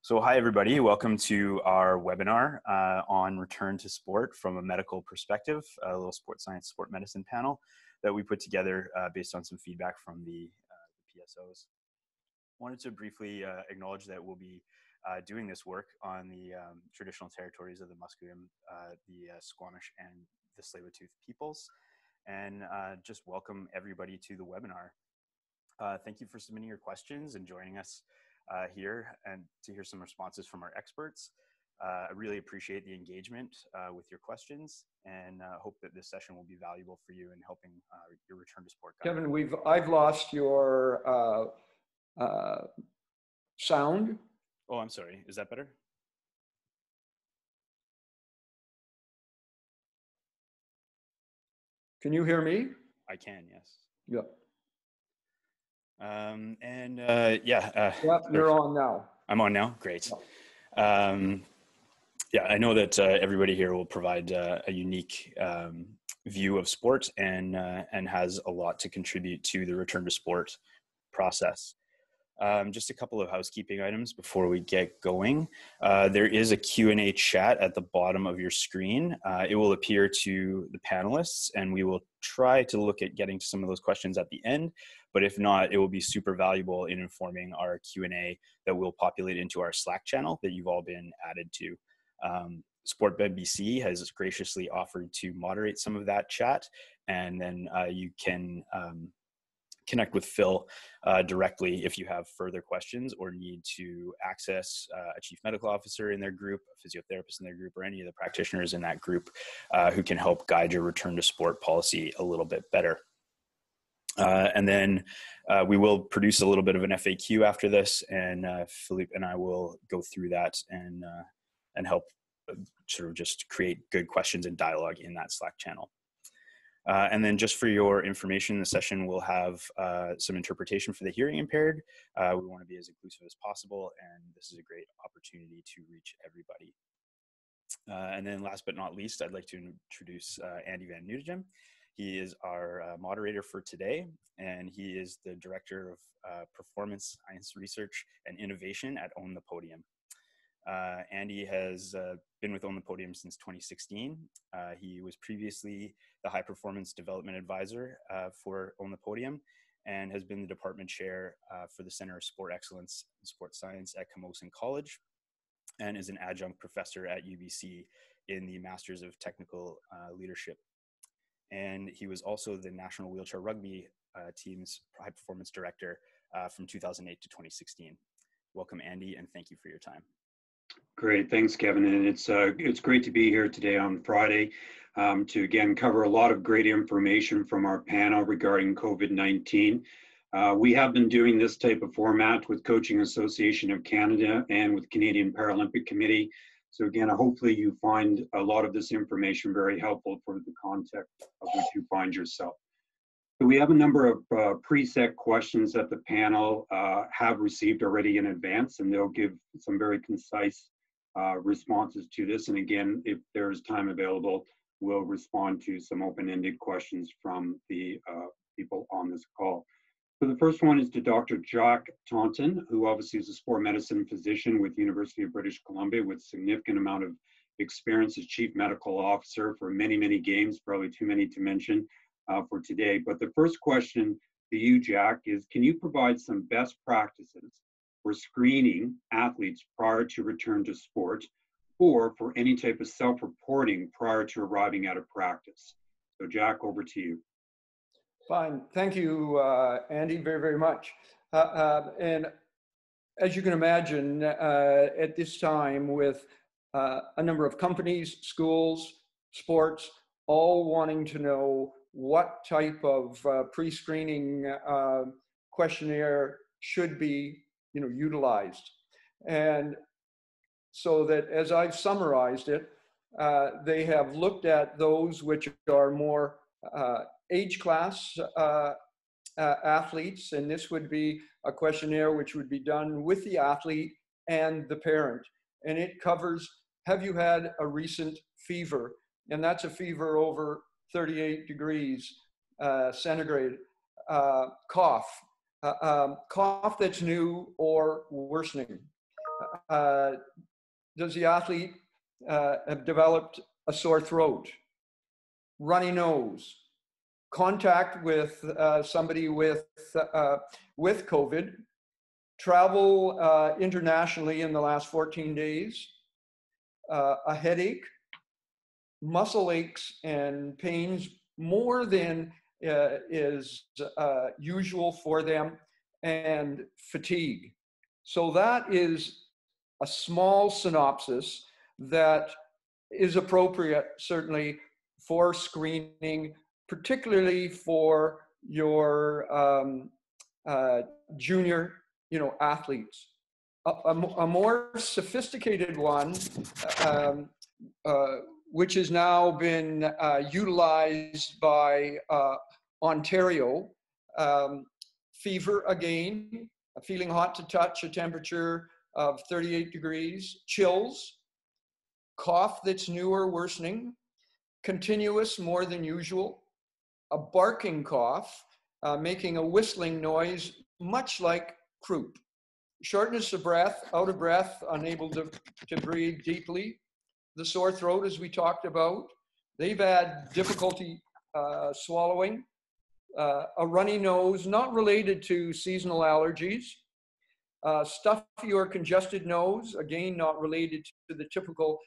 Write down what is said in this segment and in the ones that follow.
So hi everybody, welcome to our webinar on return to sport from a medical perspective, a little sport science, sport medicine panel that we put together based on some feedback from the PSOs. Wanted to briefly acknowledge that we'll be doing this work on the traditional territories of the Musqueam, the Squamish and the Tsleil-Waututh peoples, and just welcome everybody to the webinar. Thank you for submitting your questions and joining us here and to hear some responses from our experts. I really appreciate the engagement with your questions and hope that this session will be valuable for you in helping your return to sport. Kevin, I've lost your sound. Oh, I'm sorry. Is that better? Can you hear me? I can, yes. Yep. Yeah, you're on now. I'm on now. Great. Yep. Yeah, I know that everybody here will provide a unique view of sport and has a lot to contribute to the return to sport process. Just a couple of housekeeping items before we get going. There is a Q&A chat at the bottom of your screen. It will appear to the panelists, and we will try to look at getting to some of those questions at the end. But if not, it will be super valuable in informing our Q&A that will populate into our Slack channel that you've all been added to. Sportmed BC has graciously offered to moderate some of that chat, and then you can connect with Phil directly if you have further questions or need to access a chief medical officer in their group, a physiotherapist in their group, or any of the practitioners in that group who can help guide your return to sport policy a little bit better. And then we will produce a little bit of an FAQ after this, and Philippe and I will go through that and help sort of just create good questions and dialogue in that Slack channel. And then just for your information, the session will have some interpretation for the hearing impaired. We want to be as inclusive as possible, and this is a great opportunity to reach everybody. And then last but not least, I'd like to introduce Andy Van Nugen. He is our moderator for today, and he is the Director of Performance Science Research and Innovation at Own the Podium. Andy has been with Own the Podium since 2016. He was previously the High Performance Development Advisor for Own the Podium and has been the Department Chair for the Center of Sport Excellence and Sports Science at Camosun College, and is an adjunct professor at UBC in the Masters of Technical Leadership. And he was also the National Wheelchair Rugby team's High Performance Director from 2008 to 2016. Welcome, Andy, and thank you for your time. Great, thanks, Kevin. And it's great to be here today on Friday to again cover a lot of great information from our panel regarding COVID-19. We have been doing this type of format with Coaching Association of Canada and with Canadian Paralympic Committee. So again, hopefully you find a lot of this information very helpful for the context of which you find yourself. So we have a number of preset questions that the panel have received already in advance, and they'll give some very concise responses to this. And again, if there's time available, we'll respond to some open-ended questions from the people on this call. So the first one is to Dr. Jack Taunton, who obviously is a sport medicine physician with University of British Columbia with significant amount of experience as chief medical officer for many, many games, probably too many to mention for today. But the first question to you, Jack, is can you provide some best practices for screening athletes prior to return to sport or for any type of self-reporting prior to arriving at a practice? So Jack, over to you. Fine. Thank you, Andy, very, very much. And as you can imagine, at this time with a number of companies, schools, sports, all wanting to know what type of pre-screening questionnaire should be utilized. And so that as I've summarized it, they have looked at those which are more age class athletes, and this would be a questionnaire which would be done with the athlete and the parent. And it covers, have you had a recent fever? And that's a fever over 38 degrees centigrade, cough, cough that's new or worsening. does the athlete have developed a sore throat, runny nose, contact with somebody with COVID, travel internationally in the last 14 days, a headache, muscle aches and pains more than is usual for them, and fatigue. So that is a small synopsis that is appropriate, certainly, for screening, particularly for your junior, athletes. A more sophisticated one, which has now been utilized by Ontario, fever again, feeling hot to touch, a temperature of 38 degrees, chills, cough that's new or worsening, continuous more than usual, a barking cough, making a whistling noise, much like croup, shortness of breath, out of breath, unable to breathe deeply, the sore throat, as we talked about. They've had difficulty swallowing, a runny nose, not related to seasonal allergies, stuffy or congested nose, again, not related to the typical,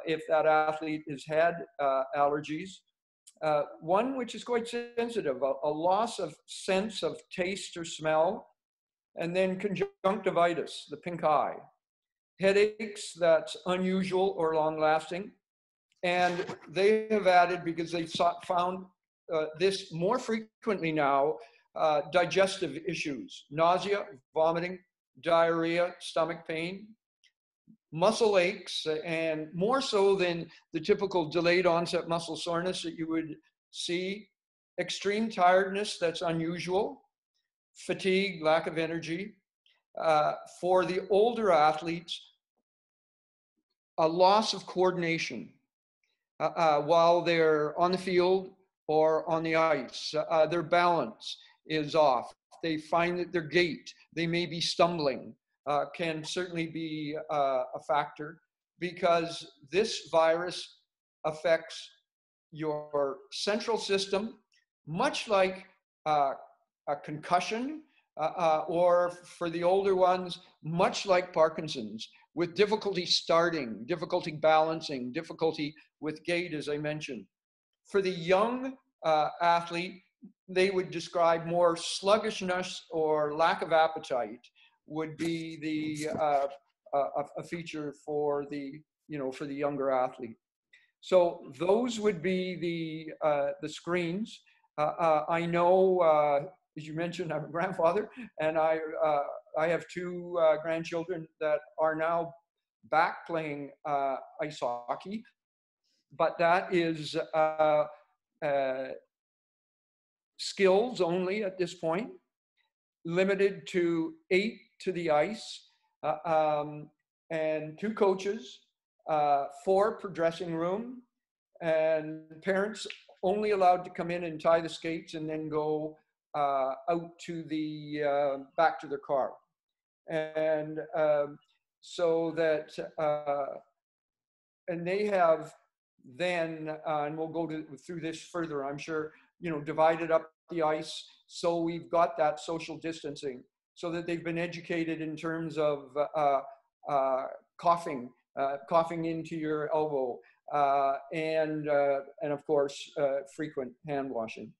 if that athlete has had allergies. One which is quite sensitive, a loss of sense of taste or smell, and then conjunctivitis, the pink eye. Headaches that's unusual or long-lasting. And they have added, because they found this more frequently now, digestive issues, nausea, vomiting, diarrhea, stomach pain, muscle aches, and more so than the typical delayed onset muscle soreness that you would see, extreme tiredness that's unusual, fatigue, lack of energy. For the older athletes, a loss of coordination while they're on the field or on the ice. Their balance is off. They find that their gait, they may be stumbling, can certainly be a factor, because this virus affects your central system, much like a concussion, or for the older ones, much like Parkinson's, with difficulty starting, difficulty balancing, difficulty with gait, as I mentioned. For the young athlete, they would describe more sluggishness or lack of appetite would be the a feature for the for the younger athlete. So those would be the screens. I know, as you mentioned, I'm a grandfather, and I have two grandchildren that are now back playing ice hockey, but that is skills only at this point, limited to 8 to the ice, and 2 coaches, 4 per dressing room, and parents only allowed to come in and tie the skates and then go out to the back to their car. And so that and they have then and we'll go through this further, I'm sure, divided up the ice, so we've got that social distancing, so that they've been educated in terms of coughing into your elbow, and of course frequent hand washing.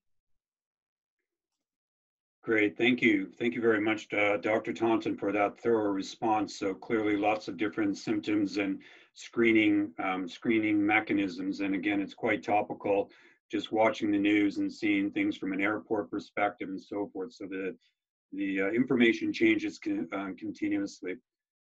Great, thank you very much, Dr. Thompson, for that thorough response. So clearly, lots of different symptoms and screening mechanisms, and again, it's quite topical. Just watching the news and seeing things from an airport perspective and so forth. So the information changes continuously.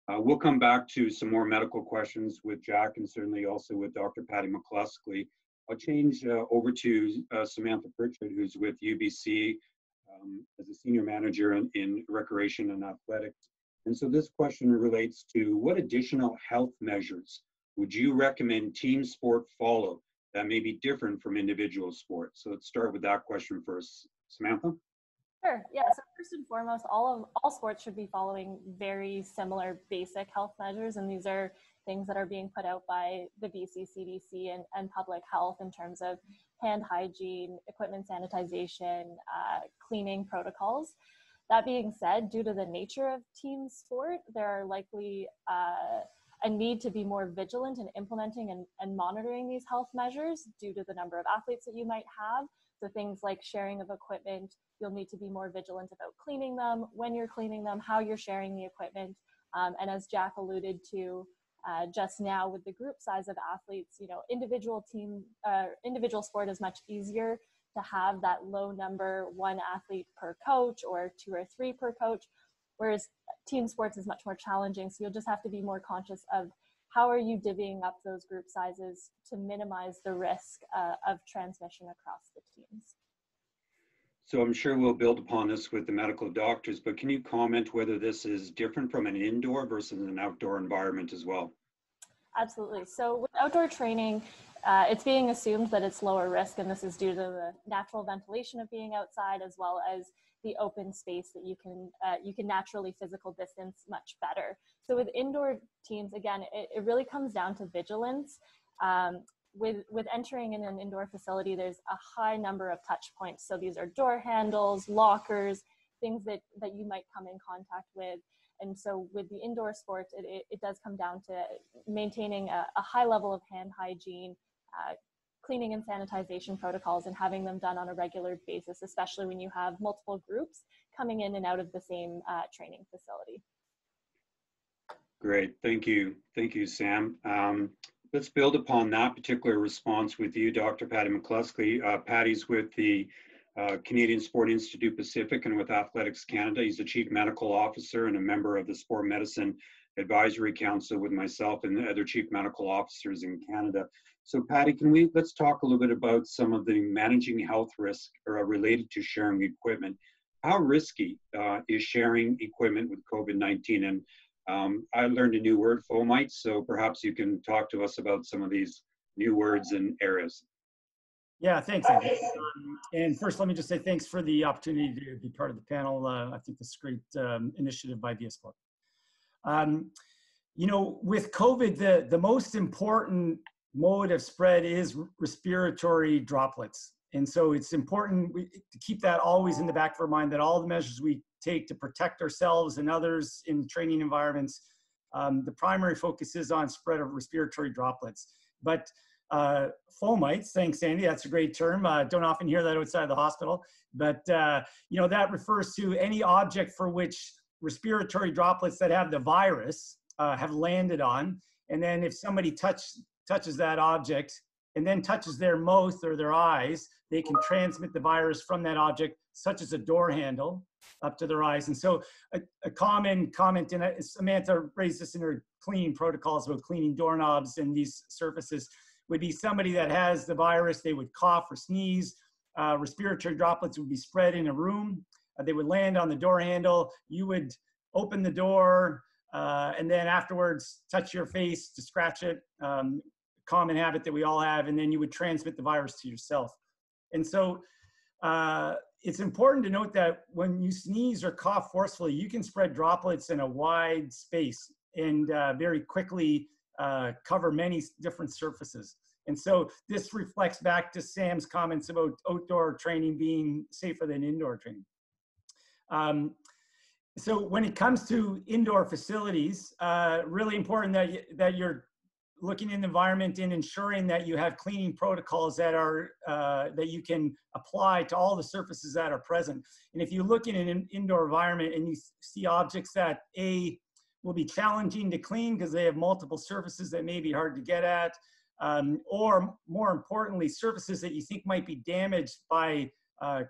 We'll come back to some more medical questions with Jack, and certainly also with Dr. Patty McCluskey. I'll change over to Samantha Pritchard, who's with UBC as a senior manager in recreation and athletics. And so this question relates to: what additional health measures would you recommend team sport follow that may be different from individual sports? So let's start with that question first. Samantha? Sure. Yeah. So first and foremost, all sports should be following very similar basic health measures, and these are things that are being put out by the BC CDC and public health in terms of hand hygiene, equipment sanitization, cleaning protocols. That being said, due to the nature of team sport, there are likely a need to be more vigilant in implementing and monitoring these health measures due to the number of athletes that you might have. So things like sharing of equipment, you'll need to be more vigilant about cleaning them, when you're cleaning them, how you're sharing the equipment. And as Jack alluded to just now with the group size of athletes, you know, individual sport is much easier to have that low number, 1 athlete per coach or 2 or 3 per coach, whereas team sports is much more challenging. So you'll just have to be more conscious of how are you divvying up those group sizes to minimize the risk of transmission across the teams. So I'm sure we'll build upon this with the medical doctors, but can you comment whether this is different from an indoor versus an outdoor environment as well? Absolutely. So with outdoor training, it's being assumed that it's lower risk, and this is due to the natural ventilation of being outside, as well as the open space that you can naturally physical distance much better. So with indoor teams, again, it really comes down to vigilance. With entering in an indoor facility, there's a high number of touch points. So these are door handles, lockers, things that you might come in contact with. And so with the indoor sports, it does come down to maintaining a high level of hand hygiene, cleaning and sanitization protocols, and having them done on a regular basis, especially when you have multiple groups coming in and out of the same training facility. Great, thank you. Thank you, Sam. Let's build upon that particular response with you, Dr. Patty McCluskey. Patty's with the Canadian Sport Institute Pacific and with Athletics Canada. He's the Chief Medical Officer and a member of the Sport Medicine Advisory Council with myself and the other Chief Medical Officers in Canada. So Patty, let's talk a little bit about some of the managing health risk related to sharing equipment. How risky is sharing equipment with COVID-19? And I learned a new word, fomites, so perhaps you can talk to us about some of these new words and areas. Yeah, thanks, Andy. And first, let me just say thanks for the opportunity to be part of the panel. I think this is a great initiative by VS Sport. You know, with COVID, the most important mode of spread is respiratory droplets. And so it's important to keep that always in the back of our mind, that all the measures we take to protect ourselves and others in training environments, the primary focus is on spread of respiratory droplets. But fomites, thanks Andy, that's a great term. Don't often hear that outside of the hospital, but you know, that refers to any object for which respiratory droplets that have the virus have landed on. And then if somebody touches that object and then touches their mouth or their eyes, they can transmit the virus from that object, such as a door handle, up to their eyes. And so a common comment, and Samantha raised this in her cleaning protocols about cleaning doorknobs and these surfaces, would be somebody that has the virus, they would cough or sneeze. Respiratory droplets would be spread in a room. They would land on the door handle. You would open the door and then afterwards touch your face to scratch it. Common habit that we all have, and then you would transmit the virus to yourself. And so it's important to note that when you sneeze or cough forcefully, you can spread droplets in a wide space and very quickly cover many different surfaces. And so this reflects back to Sam's comments about outdoor training being safer than indoor training. So when it comes to indoor facilities, really important that you're looking in the environment and ensuring that you have cleaning protocols that are that you can apply to all the surfaces that are present. And if you look in an indoor environment and you see objects that will be challenging to clean because they have multiple surfaces that may be hard to get at, or more importantly, surfaces that you think might be damaged by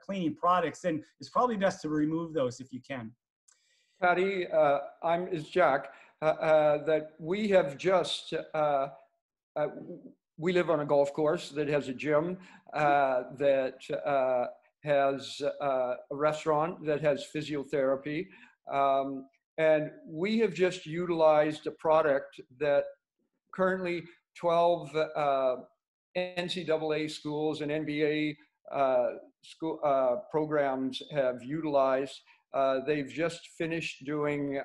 cleaning products, then it's probably best to remove those if you can. Patty, it's Jack. That we have just, we live on a golf course that has a gym, that has a restaurant that has physiotherapy. And we have just utilized a product that currently 12 NCAA schools and NBA school programs have utilized. They've just finished doing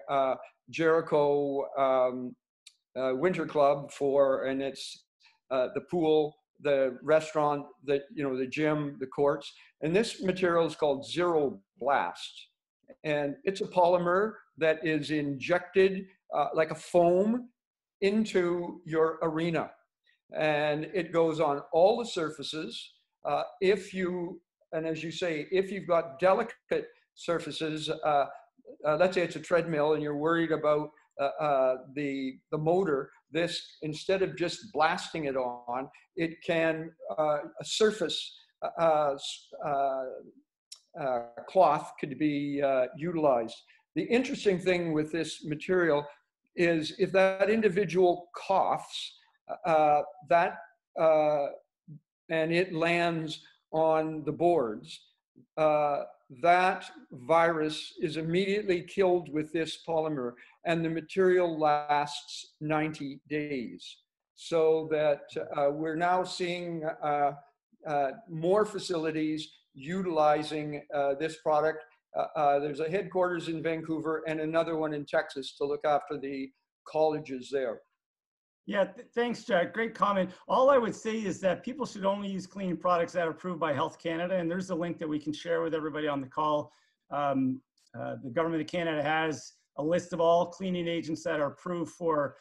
Jericho Winter Club and it's the pool, the restaurant, the gym, the courts, and this material is called Zero Blast, and it's a polymer that is injected like a foam into your arena, and it goes on all the surfaces. And as you say, if you've got delicate surfaces, let's say it's a treadmill and you're worried about the motor, this, instead of just blasting it on, it can a surface cloth could be utilized. The interesting thing with this material is if that individual coughs, and it lands on the boards, that virus is immediately killed with this polymer, and the material lasts 90 days. So that we're now seeing more facilities utilizing this product. There's a headquarters in Vancouver and another one in Texas to look after the colleges there. Yeah, thanks, Jack. Great comment. All I would say is that people should only use cleaning products that are approved by Health Canada, and there's a link that we can share with everybody on the call. The Government of Canada has a list of all cleaning agents that are approved for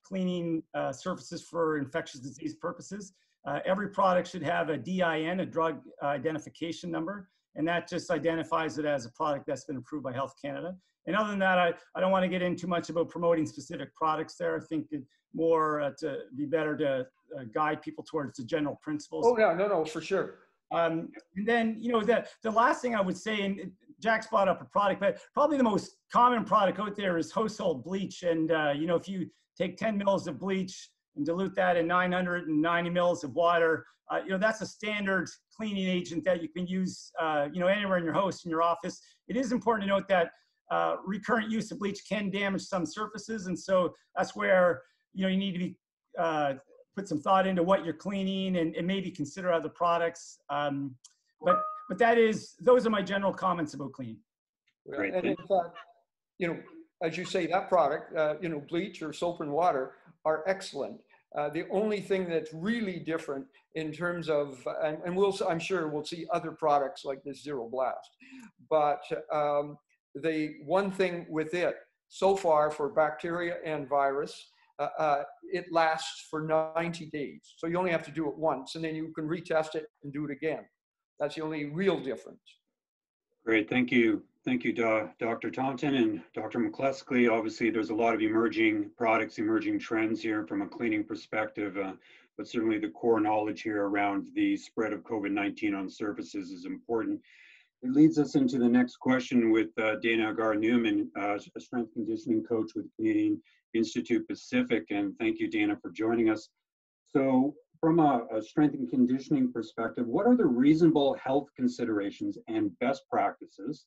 cleaning surfaces for infectious disease purposes. Every product should have a DIN, a drug identification number, and that just identifies it as a product that's been approved by Health Canada. And other than that, I don't want to get in too much about promoting specific products there. I think it more to be better to guide people towards the general principles. Oh, yeah, no, for sure. And then, the last thing I would say, and Jack's brought up a product, but probably the most common product out there is household bleach. And, if you take 10 mils of bleach and dilute that in 990 mils of water, that's a standard cleaning agent that you can use, anywhere in your house, in your office. It is important to note that recurrent use of bleach can damage some surfaces. And so that's where, you need to be, put some thought into what you're cleaning and maybe consider other products. But those are my general comments about cleaning. Great. And in fact, as you say, that product, bleach or soap and water are excellent. The only thing that's really different in terms of, and I'm sure we'll see other products like this Zero Blast, but the one thing with it so far for bacteria and virus, it lasts for 90 days. So you only have to do it once, and then you can retest it and do it again. That's the only real difference. Great, thank you. Thank you, Dr. Thompson and Dr. McCluskey. Obviously, there's a lot of emerging products, emerging trends here from a cleaning perspective, but certainly the core knowledge here around the spread of COVID-19 on surfaces is important. It leads us into the next question with Dana Agar-Newman, a strength conditioning coach with Canadian Institute Pacific. And thank you, Dana, for joining us. So from a strength and conditioning perspective, what are the reasonable health considerations and best practices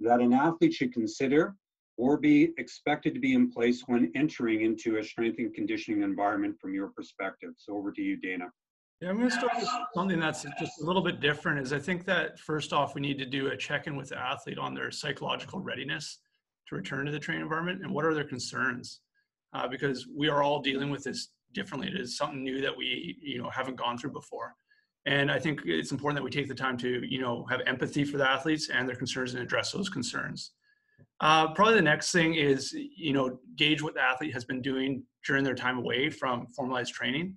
that an athlete should consider or be expected to be in place when entering into a strength and conditioning environment from your perspective? So over to you, Dana. Yeah, I'm going to start with something that's just a little bit different. Is I think that first off, we need to do a check-in with the athlete on their psychological readiness to return to the training environment and what are their concerns, because we are all dealing with this differently. It is something new that we haven't gone through before, and I think it's important that we take the time to have empathy for the athletes and their concerns and address those concerns. Probably the next thing is gauge what the athlete has been doing during their time away from formalized training.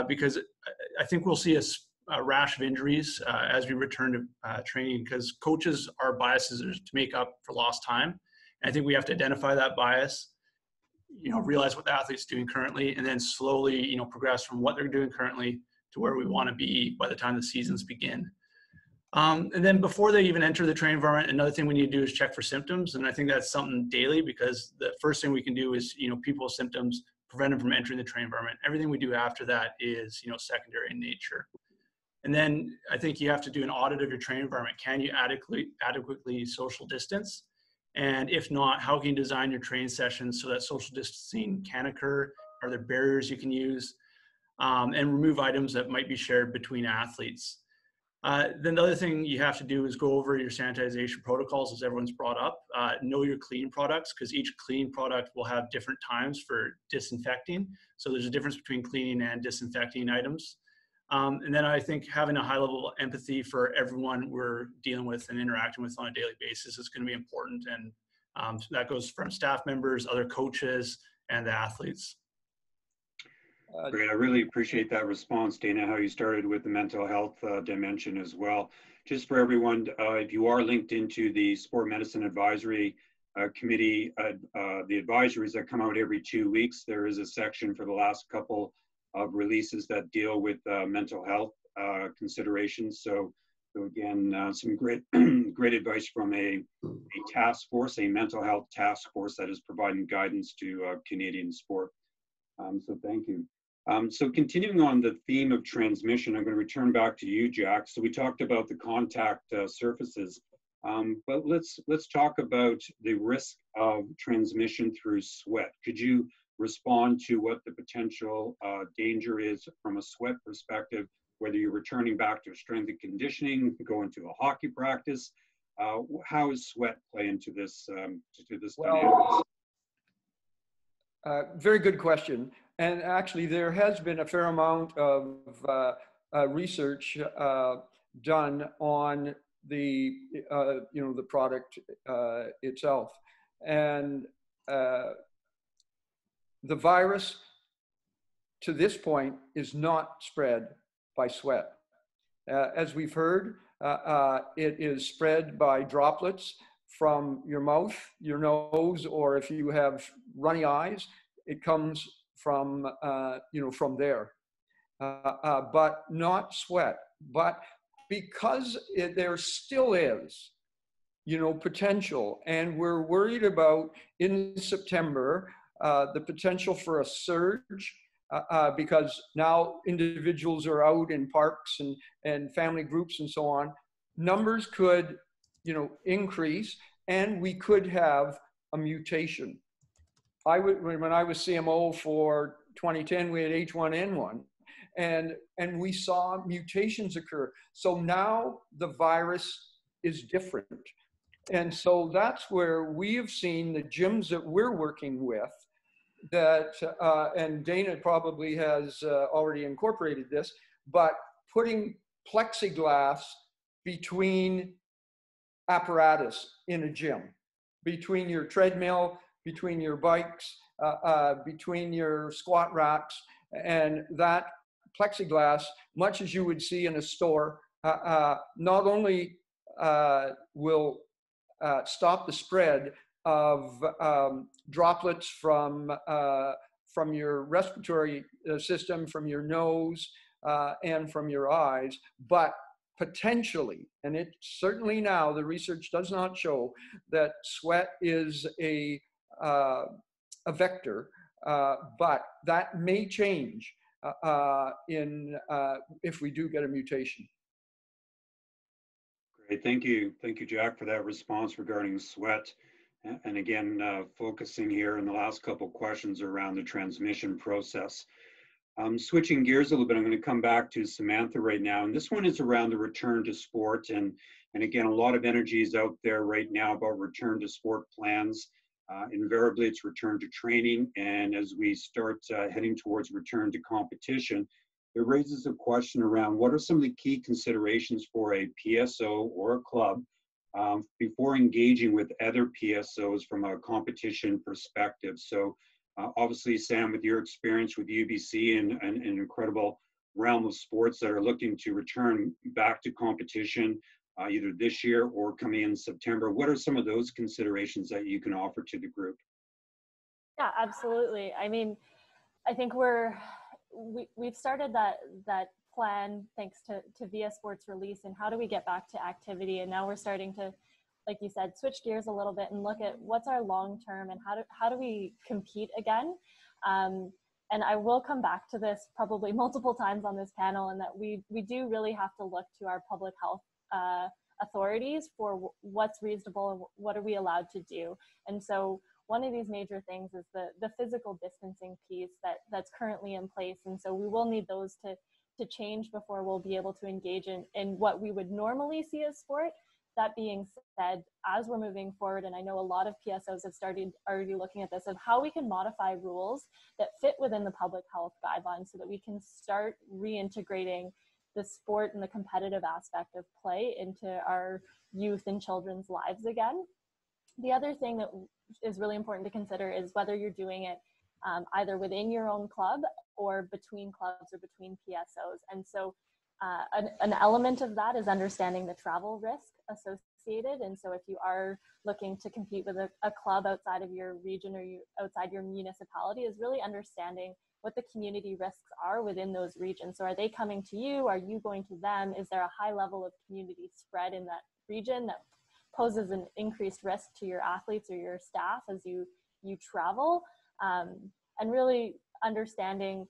Because I think we'll see a rash of injuries as we return to training, because coaches are biases to make up for lost time. And I think we have to identify that bias, realize what the athlete's doing currently, and then slowly, progress from what they're doing currently to where we want to be by the time the seasons begin. And then before they even enter the training environment, another thing we need to do is check for symptoms. And I think that's something daily, because the first thing we can do is, people's symptoms, prevent them from entering the training environment. Everything we do after that is, secondary in nature. And then I think you have to do an audit of your training environment. Can you adequately social distance? And if not, how can you design your training sessions so that social distancing can occur? Are there barriers you can use? And remove items that might be shared between athletes. Then the other thing you have to do is go over your sanitization protocols, as everyone's brought up. Know your clean products, because each clean product will have different times for disinfecting. So there's a difference between cleaning and disinfecting items. And then I think having a high level of empathy for everyone we're dealing with and interacting with on a daily basis is going to be important. And so that goes from staff members, other coaches, and the athletes. Great. I really appreciate that response, Dana, how you started with the mental health dimension as well. Just for everyone, if you are linked into the Sport Medicine Advisory Committee, the advisories that come out every 2 weeks, there is a section for the last couple of releases that deal with mental health considerations. So again, some great great advice from a task force, a mental health task force that is providing guidance to Canadian sport. So thank you. So continuing on the theme of transmission, I'm going to return back to you, Jack. So we talked about the contact surfaces, but let's talk about the risk of transmission through sweat. Could you respond to what the potential danger is from a sweat perspective, whether you're returning back to strength and conditioning, going to a hockey practice? How does sweat play into this dynamic? Very good question. And actually, there has been a fair amount of research done on the the product itself, and the virus to this point is not spread by sweat. As we've heard, it is spread by droplets from your mouth, your nose, or if you have runny eyes, it comes from from there, but not sweat. But because there still is potential, and we're worried about in September the potential for a surge, because now individuals are out in parks and family groups and so on, numbers could increase, and we could have a mutation. When I was CMO for 2010, we had H1N1, and we saw mutations occur. So now the virus is different. And so that's where we have seen the gyms that we're working with that, and Dana probably has already incorporated this, but putting plexiglass between apparatus in a gym, between your treadmill, between your bikes, between your squat racks, and that plexiglass, much as you would see in a store, not only will stop the spread of droplets from your respiratory system, from your nose, and from your eyes, but potentially, and it certainly now the research does not show that sweat is a vector, but that may change if we do get a mutation. Great, thank you, Jack, for that response regarding sweat. And again, focusing here in the last couple of questions around the transmission process. Switching gears a little bit, I'm going to come back to Samantha right now, and this one is around the return to sport. And again, a lot of energy is out there right now about return to sport plans. Invariably, it's return to training, and as we start heading towards return to competition, it raises a question around what are some of the key considerations for a PSO or a club before engaging with other PSOs from a competition perspective. So obviously, Sam, with your experience with UBC and an incredible realm of sports that are looking to return back to competition either this year or coming in September, what are some of those considerations that you can offer to the group? Yeah, absolutely. I mean, I think we've started that plan thanks to VIA Sports release, and how do we get back to activity? And now we're starting to, like you said, switch gears a little bit and look at what's our long term and how do we compete again. And I will come back to this probably multiple times on this panel, and that we do really have to look to our public health authorities for what's reasonable and what are we allowed to do. And so one of these major things is the physical distancing piece that's currently in place. And so we will need those to to change before we'll be able to engage in what we would normally see as sport. That being said, as we're moving forward, and I know a lot of PSOs have started already looking at this, of how we can modify rules that fit within the public health guidelines so that we can start reintegrating the sport and the competitive aspect of play into our youth and children's lives again. The other thing that is really important to consider is whether you're doing it either within your own club or between clubs or between PSOs. And so an element of that is understanding the travel risk associated. And so if you are looking to compete with a club outside of your region or outside your municipality, is really understanding what the community risks are within those regions. So are they coming to you? Are you going to them? Is there a high level of community spread in that region that poses an increased risk to your athletes or your staff as you travel? And really understanding,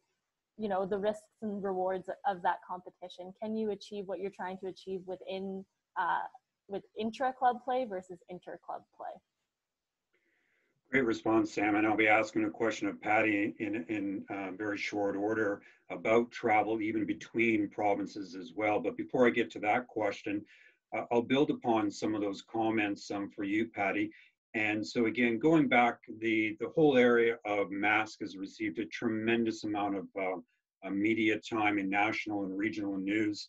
you know, the risks and rewards of that competition. Can you achieve what you're trying to achieve within with intra-club play versus inter-club play? Great response, Sam. And I'll be asking a question of Patty in very short order about travel, even between provinces as well. But before I get to that question, I'll build upon some of those comments for you, Patty. And so again, going back, the whole area of mask has received a tremendous amount of media time in national and regional news.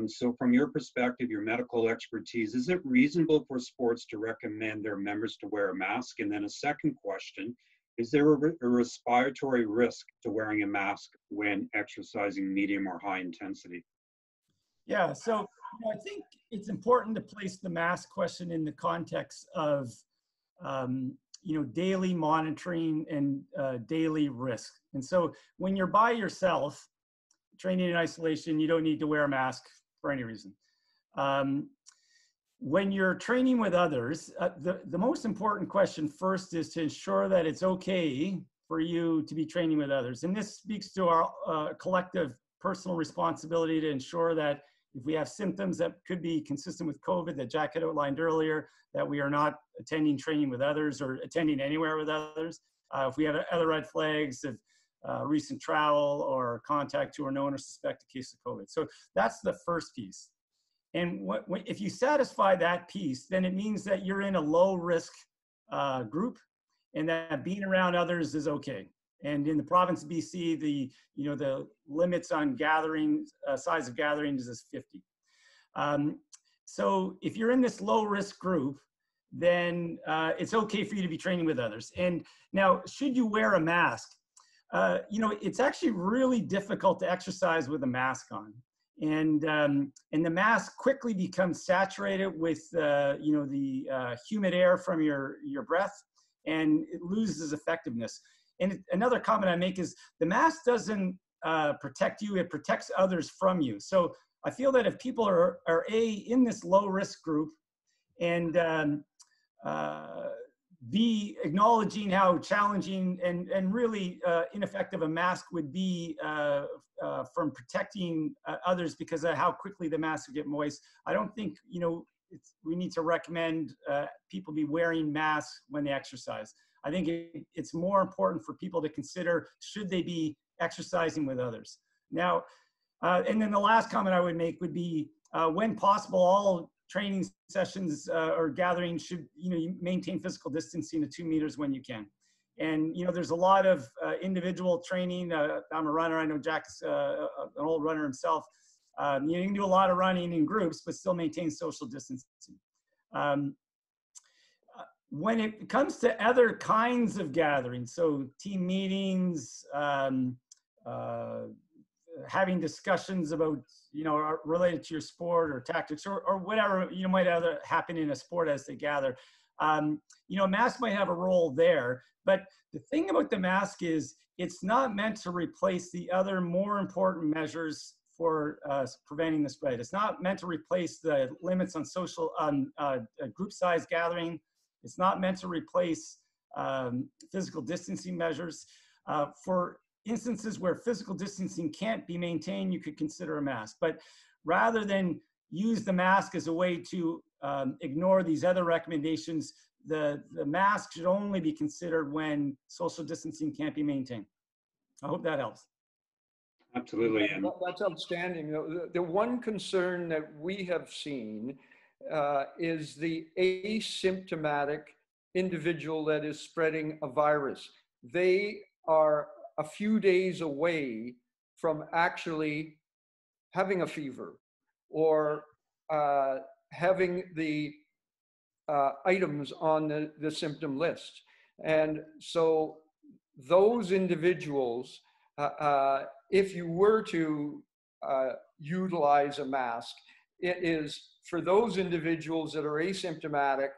So from your perspective, your medical expertise, is it reasonable for sports to recommend their members to wear a mask? And then a second question, is there a respiratory risk to wearing a mask when exercising medium or high intensity? Yeah, so I think it's important to place the mask question in the context of daily monitoring and daily risk. And so when you're by yourself, training in isolation, you don't need to wear a mask for any reason. When you're training with others, the most important question first is to ensure that it's okay for you to be training with others. And this speaks to our collective personal responsibility to ensure that if we have symptoms that could be consistent with COVID that Jack had outlined earlier, that we are not attending training with others or attending anywhere with others. If we have other red flags of recent travel or contact to or known or suspected case of COVID. So that's the first piece. And if you satisfy that piece, then it means that you're in a low risk group and that being around others is okay. And in the province of BC, the limits on gatherings, size of gatherings is 50. So if you're in this low risk group, then it's okay for you to be training with others. And now, should you wear a mask? It's actually really difficult to exercise with a mask on. And the mask quickly becomes saturated with the humid air from your breath, and it loses effectiveness. And another comment I make is the mask doesn't protect you, it protects others from you. So I feel that if people are in this low risk group and B, acknowledging how challenging and really ineffective a mask would be from protecting others because of how quickly the mask would get moist. I don't think, we need to recommend people be wearing masks when they exercise. I think it's more important for people to consider, should they be exercising with others? Now, and then the last comment I would make would be, when possible, all training sessions or gatherings should, you maintain physical distancing of 2 meters when you can. And, there's a lot of individual training. I'm a runner. I know Jack's an old runner himself. You can do a lot of running in groups, but still maintain social distancing. When it comes to other kinds of gatherings, so team meetings, having discussions about, related to your sport or tactics or whatever, might happen in a sport as they gather. Mask might have a role there, but the thing about the mask is it's not meant to replace the other more important measures for preventing the spread. It's not meant to replace the limits on social, group size gathering. It's not meant to replace physical distancing measures. For instances where physical distancing can't be maintained, you could consider a mask. But rather than use the mask as a way to ignore these other recommendations, the mask should only be considered when social distancing can't be maintained. I hope that helps. Absolutely. And That's outstanding. The one concern that we have seen is the asymptomatic individual that is spreading a virus. They are a few days away from actually having a fever or having the items on the symptom list. And so those individuals, if you were to utilize a mask, it is for those individuals that are asymptomatic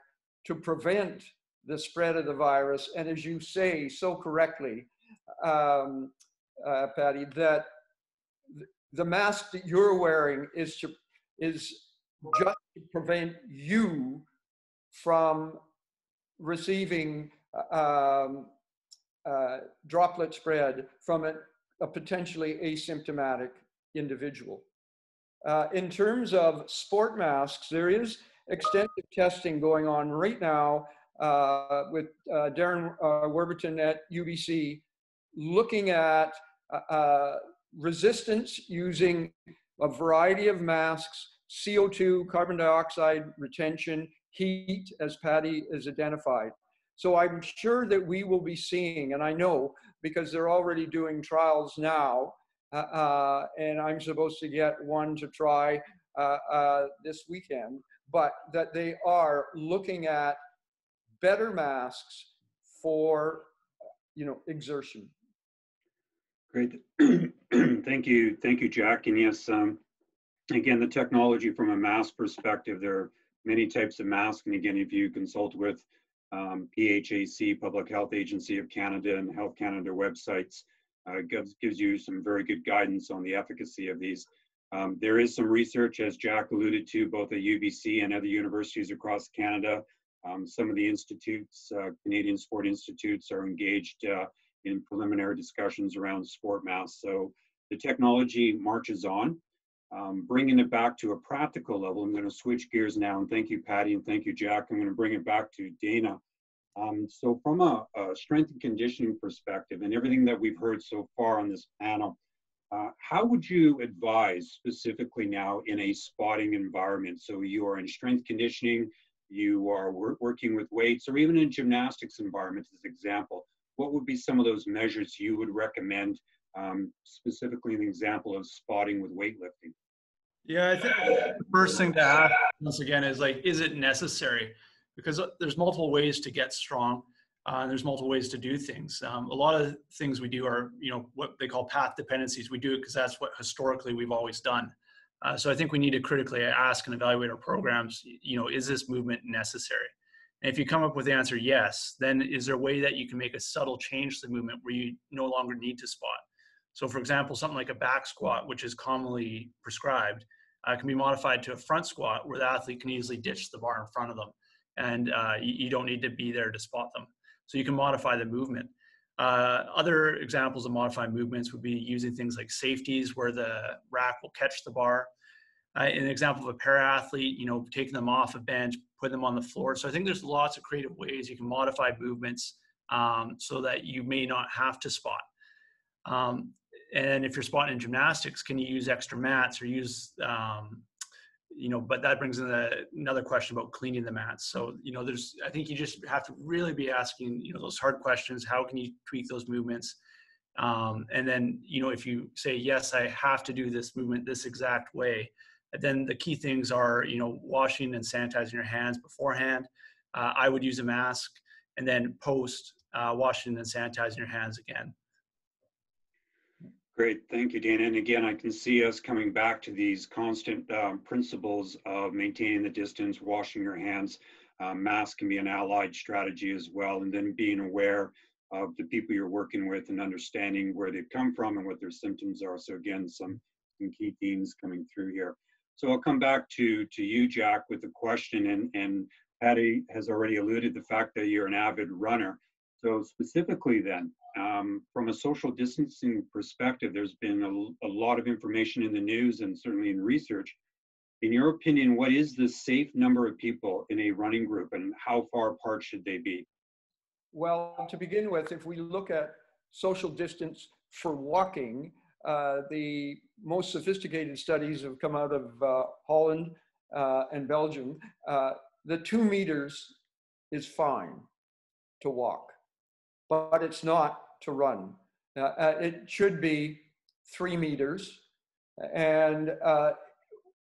to prevent the spread of the virus. And as you say so correctly, Patty, that the mask that you're wearing is just to prevent you from receiving droplet spread from a potentially asymptomatic individual. In terms of sport masks, there is extensive testing going on right now with Darren Warburton at UBC, looking at resistance using a variety of masks, CO2, carbon dioxide retention, heat, as Patty has identified. So I'm sure that we will be seeing, and I know because they're already doing trials now, and I'm supposed to get one to try this weekend, but that they are looking at better masks for, exertion. great. Thank you, Jack. And yes, again, the technology from a mask perspective, there are many types of masks. And again, if you consult with PHAC, Public Health Agency of Canada, and Health Canada websites, gives you some very good guidance on the efficacy of these. There is some research, as Jack alluded to, both at UBC and other universities across Canada. Some of the institutes, Canadian sport institutes, are engaged in preliminary discussions around sport masks. So the technology marches on. Bringing it back to a practical level, I'm going to switch gears now, and thank you, Patty, and thank you, Jack. I'm going to bring it back to Dana. So from a strength and conditioning perspective, and everything that we've heard so far on this panel, how would you advise specifically now in a spotting environment? So you are in strength conditioning, you are working with weights, or even in gymnastics environments as an example. What would be some of those measures you would recommend, specifically an example of spotting with weightlifting? Yeah, I think the first thing to ask once again is like, is it necessary? Because there's multiple ways to get strong, and there's multiple ways to do things. A lot of things we do are, what they call path dependencies. We do it because that's what historically we've always done. So I think we need to critically ask and evaluate our programs, is this movement necessary? And if you come up with the answer yes, then is there a way that you can make a subtle change to the movement where you no longer need to spot? So for example, something like a back squat, which is commonly prescribed, can be modified to a front squat where the athlete can easily ditch the bar in front of them. And you don't need to be there to spot them. So you can modify the movement. Other examples of modifying movements would be using things like safeties where the rack will catch the bar. An example of a para-athlete, taking them off a bench, putting them on the floor. So I think there's lots of creative ways you can modify movements so that you may not have to spot. And if you're spotting in gymnastics, can you use extra mats or use, but that brings in another question about cleaning the mats. So, I think you just have to really be asking, those hard questions. How can you tweak those movements? And then, if you say, yes, I have to do this movement this exact way, then the key things are, washing and sanitizing your hands beforehand. I would use a mask, and then post washing and sanitizing your hands again. Great, thank you, Dana. And again, I can see us coming back to these constant principles of maintaining the distance, washing your hands. Mask can be an allied strategy as well, and then being aware of the people you're working with and understanding where they've come from and what their symptoms are. So again, some key themes coming through here. So I'll come back to you, Jack, with a question, and Patty has already alluded to the fact that you're an avid runner. So specifically then, from a social distancing perspective, there's been a lot of information in the news and certainly in research. In your opinion, what is the safe number of people in a running group, and how far apart should they be? Well, to begin with, if we look at social distance for walking, The most sophisticated studies have come out of Holland and Belgium. The 2 meters is fine to walk, but it's not to run. It should be 3 meters. And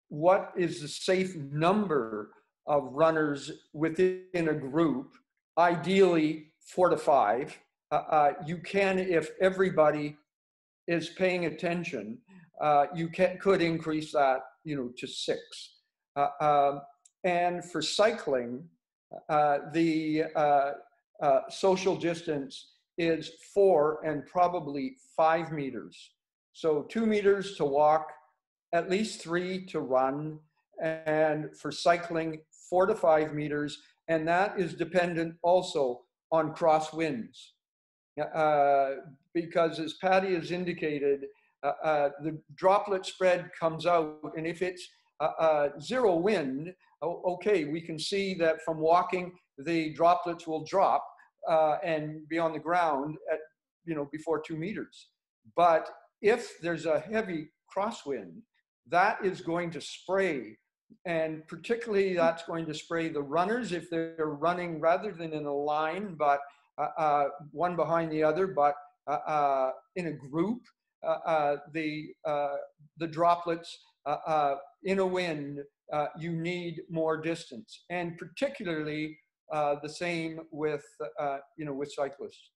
what is the safe number of runners within a group? Ideally 4 to 5. You can, if everybody is paying attention, you could increase that, to 6. And for cycling, the social distance is 4 and probably 5 meters. So 2 meters to walk, at least 3 to run, and for cycling, 4 to 5 meters. And that is dependent also on crosswinds. Because as Patty has indicated, the droplet spread comes out, and if it's zero wind, okay, we can see that from walking, the droplets will drop and be on the ground at, before 2 meters. But if there's a heavy crosswind, that is going to spray, and particularly that's going to spray the runners if they're running rather than in a line, but one behind the other, but in a group. The droplets in a wind, you need more distance, and particularly the same with with cyclists.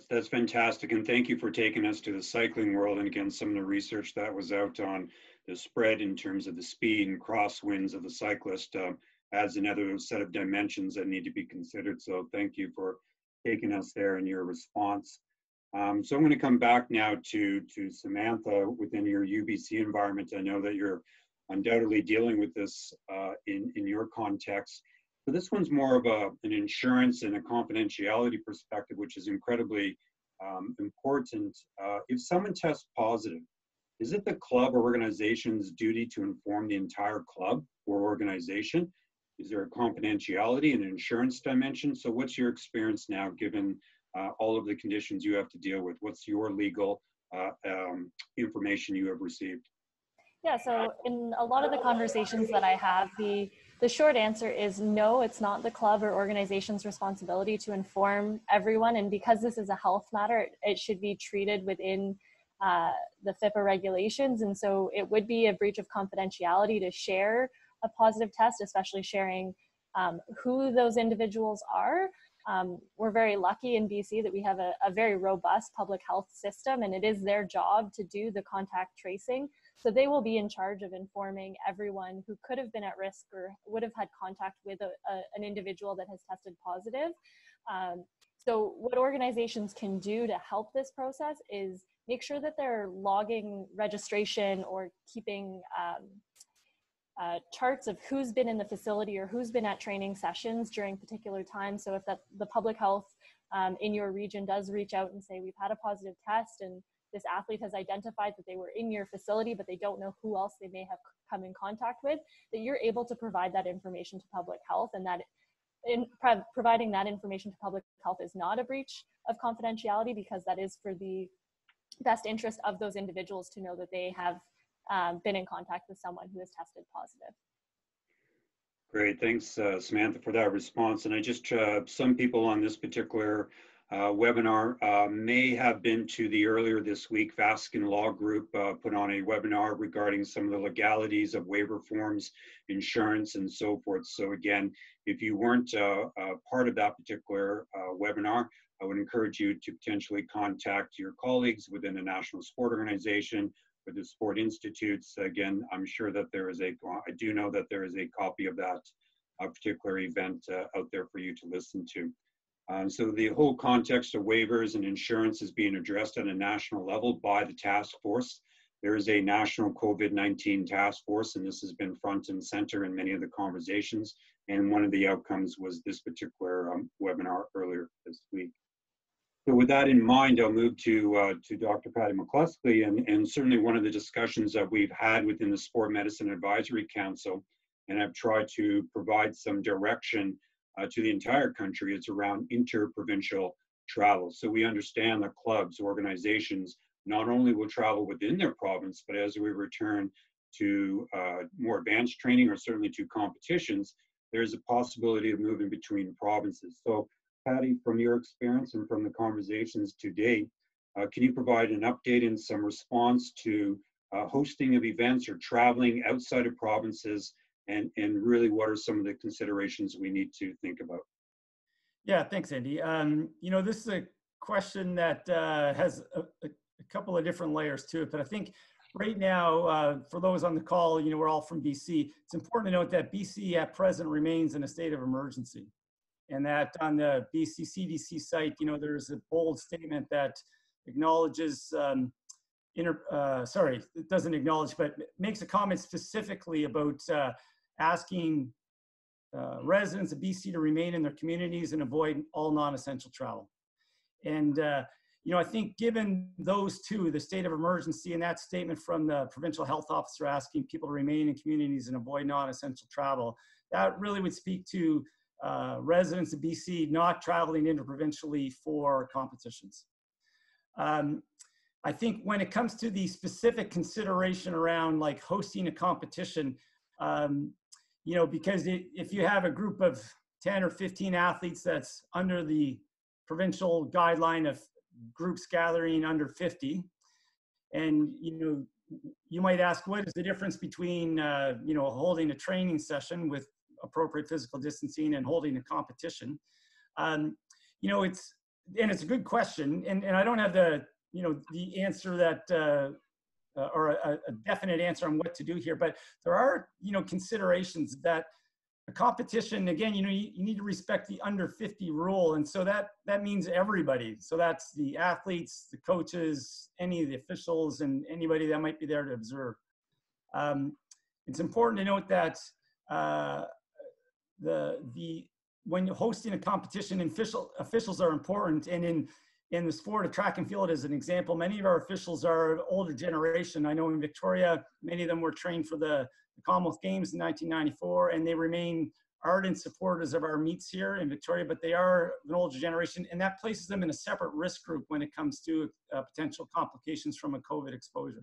That's fantastic, and thank you for taking us to the cycling world. And again, some of the research that was out on the spread in terms of the speed and crosswinds of the cyclist adds another set of dimensions that need to be considered. So thank you for taking us there in your response. So I'm going to come back now to Samantha within your UBC environment. I know that you're undoubtedly dealing with this in your context. So this one's more of an insurance and a confidentiality perspective, which is incredibly important. If someone tests positive, is it the club or organization's duty to inform the entire club or organization? Is there a confidentiality and insurance dimension? So what's your experience now, given all of the conditions you have to deal with? What's your legal information you have received? Yeah, so in a lot of the conversations that I have, the short answer is no, it's not the club or organization's responsibility to inform everyone. And because this is a health matter, it should be treated within the FIPA regulations. And so it would be a breach of confidentiality to share a positive test, especially sharing who those individuals are. We're very lucky in BC that we have a very robust public health system, and it is their job to do the contact tracing. So they will be in charge of informing everyone who could have been at risk or would have had contact with an individual that has tested positive. So what organizations can do to help this process is make sure that they're logging registration or keeping charts of who's been in the facility or who's been at training sessions during particular times. So if the public health in your region does reach out and say, we've had a positive test and this athlete has identified that they were in your facility, but they don't know who else they may have come in contact with, that you're able to provide that information to public health, and that providing that information to public health is not a breach of confidentiality, because that is for the best interest of those individuals to know that they have been in contact with someone who has tested positive. Great, thanks Samantha for that response. And I just, some people on this particular webinar may have been to the earlier this week Vaskin Law Group put on a webinar regarding some of the legalities of waiver forms, insurance, and so forth. So again, if you weren't part of that particular webinar, I would encourage you to potentially contact your colleagues within the National Sport Organization or the Sport Institutes. Again, I'm sure that there is I do know that there is a copy of that particular event out there for you to listen to. So the whole context of waivers and insurance is being addressed at a national level by the task force. There is a national COVID-19 task force, and this has been front and center in many of the conversations. And one of the outcomes was this particular webinar earlier this week. So with that in mind, I'll move to Dr. Patty McCluskey, and certainly one of the discussions that we've had within the Sport Medicine Advisory Council, and I've tried to provide some direction to the entire country, is around interprovincial travel. So we understand that clubs, organizations not only will travel within their province, but as we return to more advanced training or certainly to competitions, there's a possibility of moving between provinces. So Patty, from your experience and from the conversations to date, can you provide an update and some response to hosting of events or traveling outside of provinces, and really what are some of the considerations we need to think about? Yeah, thanks, Andy. You know, this is a question that has a couple of different layers to it, but I think right now, for those on the call, you know, we're all from BC. It's important to note that BC at present remains in a state of emergency, and that on the BC CDC site, you know, there's a bold statement that acknowledges, sorry, it doesn't acknowledge, but makes a comment specifically about asking residents of BC to remain in their communities and avoid all non-essential travel. And, you know, I think given those two, the state of emergency and that statement from the provincial health officer asking people to remain in communities and avoid non-essential travel, that really would speak to residents of BC not traveling interprovincially for competitions. I think when it comes to the specific consideration around like hosting a competition, you know, because if you have a group of 10 or 15 athletes that's under the provincial guideline of groups gathering under 50, and, you know, you might ask, what is the difference between, you know, holding a training session with appropriate physical distancing and holding a competition? You know, it's a good question, and I don't have the, you know, the answer that, or a definite answer on what to do here, but there are, you know, considerations that a competition, again, you know, you need to respect the under 50 rule. And so that means everybody. So that's the athletes, the coaches, any of the officials, and anybody that might be there to observe. It's important to note that when hosting a competition, officials are important. And in the sport of track and field, as an example, many of our officials are older generation. I know in Victoria, many of them were trained for the Commonwealth Games in 1994, and they remain ardent supporters of our meets here in Victoria, but they are an older generation, and that places them in a separate risk group when it comes to potential complications from a COVID exposure.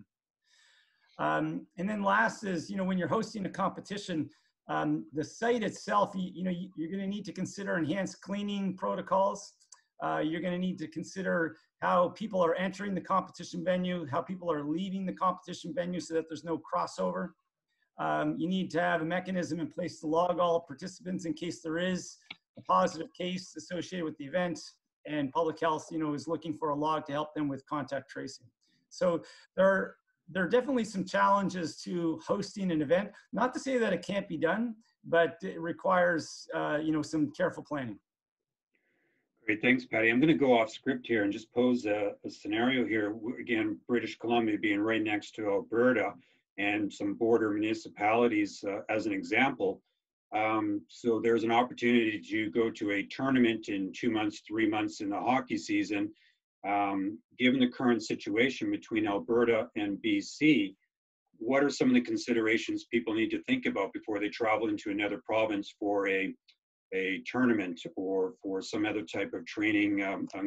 And then last is, you know, when you're hosting a competition, the site itself, you know, you're going to need to consider enhanced cleaning protocols. You're going to need to consider how people are entering the competition venue, how people are leaving the competition venue so that there's no crossover. You need to have a mechanism in place to log all participants in case there is a positive case associated with the event, and public health, you know, is looking for a log to help them with contact tracing. So there are definitely some challenges to hosting an event. Not to say that it can't be done, but it requires, you know, some careful planning. Great, thanks, Patty. I'm going to go off script here and just pose a scenario here. Again, British Columbia being right next to Alberta and some border municipalities as an example. So there's an opportunity to go to a tournament in 2 months, 3 months in the hockey season. Given the current situation between Alberta and BC, what are some of the considerations people need to think about before they travel into another province for a tournament or for some other type of training,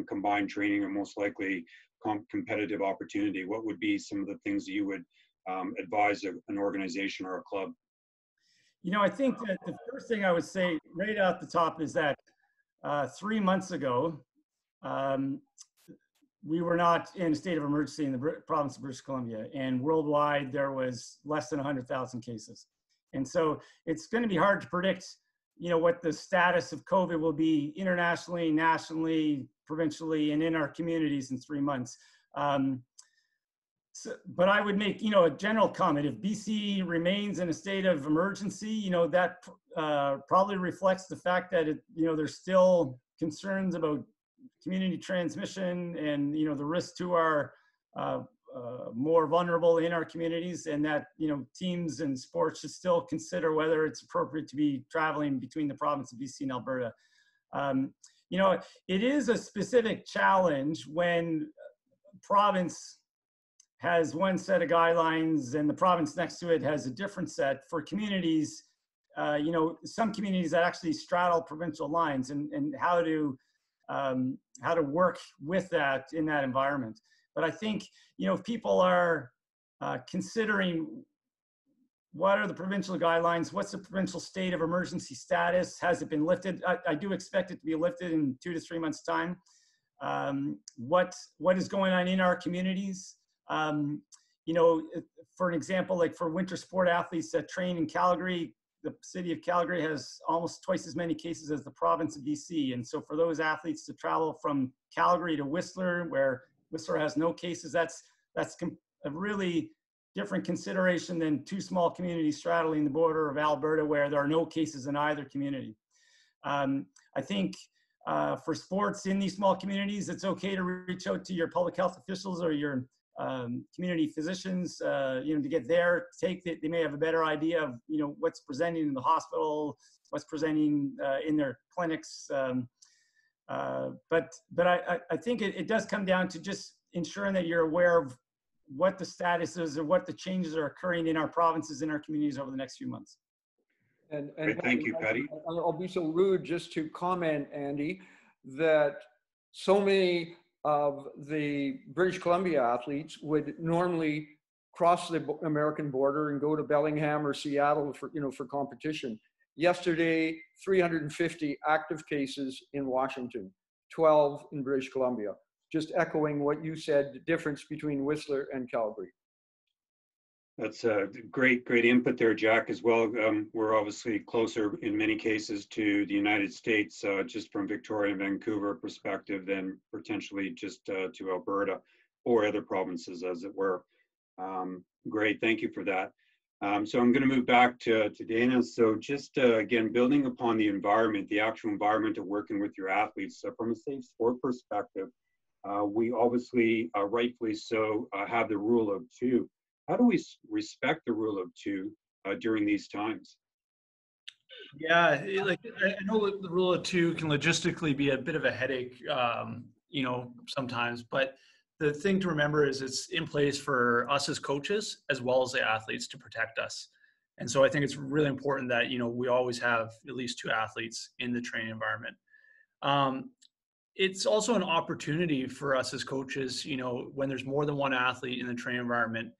combined training, or most likely competitive opportunity? What would be some of the things that you would advise an organization or a club? You know, I think that the first thing I would say right off the top is that 3 months ago, we were not in a state of emergency in the province of British Columbia, and worldwide there was less than 100,000 cases. And so it's going to be hard to predict, you know, what the status of COVID will be internationally, nationally, provincially, and in our communities in 3 months. But I would make, you know, a general comment. If BC remains in a state of emergency, you know, that probably reflects the fact that, you know, there's still concerns about community transmission and, you know, the risk to our more vulnerable in our communities, and that, you know, teams and sports should still consider whether it's appropriate to be traveling between the province of BC and Alberta. You know, it is a specific challenge when province has one set of guidelines and the province next to it has a different set for communities, you know, some communities that actually straddle provincial lines, and how to work with that in that environment. But I think, if people are considering what are the provincial guidelines, what's the provincial state of emergency status, has it been lifted? I do expect it to be lifted in 2 to 3 months' time. What is going on in our communities? For an example, like for winter sport athletes that train in Calgary, the city of Calgary has almost twice as many cases as the province of BC. And so for those athletes to travel from Calgary to Whistler, where Whistler has no cases, that's a really different consideration than 2 small communities straddling the border of Alberta where there are no cases in either community. I think for sports in these small communities, it's okay to reach out to your public health officials or your community physicians, to get their take. That they may have a better idea of, what's presenting in the hospital, what's presenting in their clinics. But I think it does come down to just ensuring that you're aware of what the status is or what the changes are occurring in our provinces, in our communities over the next few months. And Great, thank you, Patty. I'll be so rude just to comment, Andy, that so many of the British Columbia athletes would normally cross the American border and go to Bellingham or Seattle for competition. Yesterday, 350 active cases in Washington, 12 in British Columbia. Just echoing what you said, the difference between Whistler and Calgary. That's a great input there, Jack, as well. We're obviously closer in many cases to the United States, just from Victoria and Vancouver perspective, than potentially just to Alberta or other provinces, as it were. Great, thank you for that. So I'm going to move back to Dana. So just again, building upon the environment, the actual environment of working with your athletes. So from a safe sport perspective, we obviously, rightfully so, have the rule of 2. How do we respect the rule of 2 during these times? Yeah, I know the rule of 2 can logistically be a bit of a headache, sometimes, but the thing to remember is it's in place for us as coaches as well as the athletes to protect us. And so I think it's really important that, we always have at least 2 athletes in the training environment. It's also an opportunity for us as coaches, when there's more than 1 athlete in the training environment,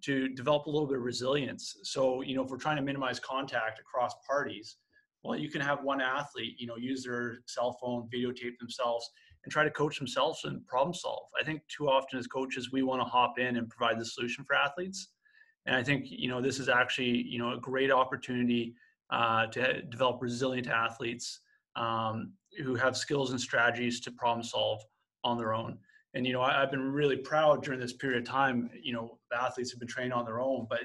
to develop a little bit of resilience. So, if we're trying to minimize contact across parties, well, you can have 1 athlete, use their cell phone, videotape themselves, and try to coach themselves and problem solve. I think too often as coaches, we want to hop in and provide the solution for athletes. And I think, this is actually, a great opportunity to develop resilient athletes who have skills and strategies to problem solve on their own. And, I've been really proud during this period of time, the athletes have been trained on their own, but,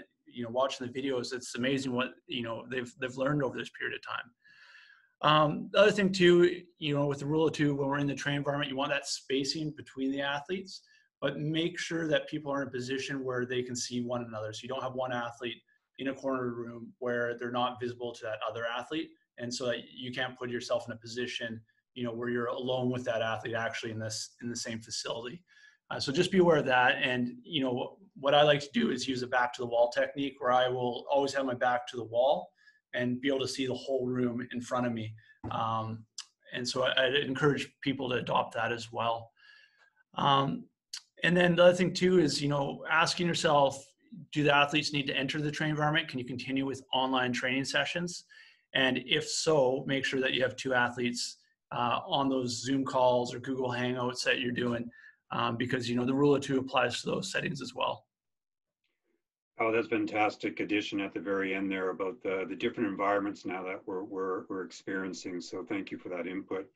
watching the videos, it's amazing what, they've learned over this period of time. The other thing too, with the rule of 2, when we're in the training environment, you want that spacing between the athletes, but make sure that people are in a position where they can see one another. So you don't have 1 athlete in a corner of the room where they're not visible to that other athlete. And so that you can't put yourself in a position, where you're alone with that athlete actually in the same facility. So just be aware of that. And, what I like to do is use a back to the wall technique, where I will always have my back to the wall and be able to see the whole room in front of me. And so I'd encourage people to adopt that as well. And then the other thing too is, asking yourself, do the athletes need to enter the training environment? Can you continue with online training sessions? And if so, make sure that you have 2 athletes on those Zoom calls or Google Hangouts that you're doing, because, the rule of 2 applies to those settings as well. Oh, that's a fantastic addition at the very end there about the different environments now that we're experiencing. So thank you for that input.